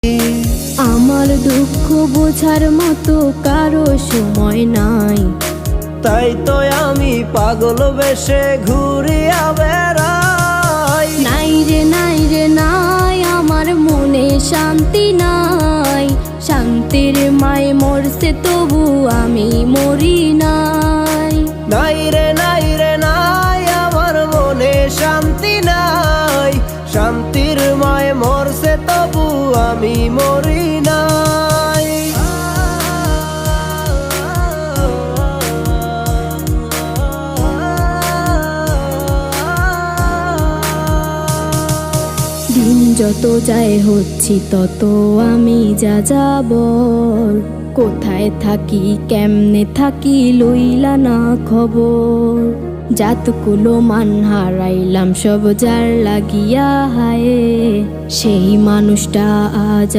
আমার দুঃখ বোঝার মতো কারো সময় নাই, তাই তো আমি পাগল বেশে ঘুরিয়া বেড়াই। নাই রে নাই রে নাই, আমার মনে শান্তি নাই। শান্তির মায় মরছে তবু আমি মরি নাই। নাই রে নাই রে নাই, আমার মনে শান্তি নাই। শান্তির মায় মরছে তবু আমি মরি নাই। দিন যত যায় হচ্ছি তত আমি যা যাবর। কোথায় থাকি কেমনে থাকি লইলা না খবর। জাতকুলো মান হারাইলাম সব যার লাগিয়া, হায় সেই মানুষটা আজ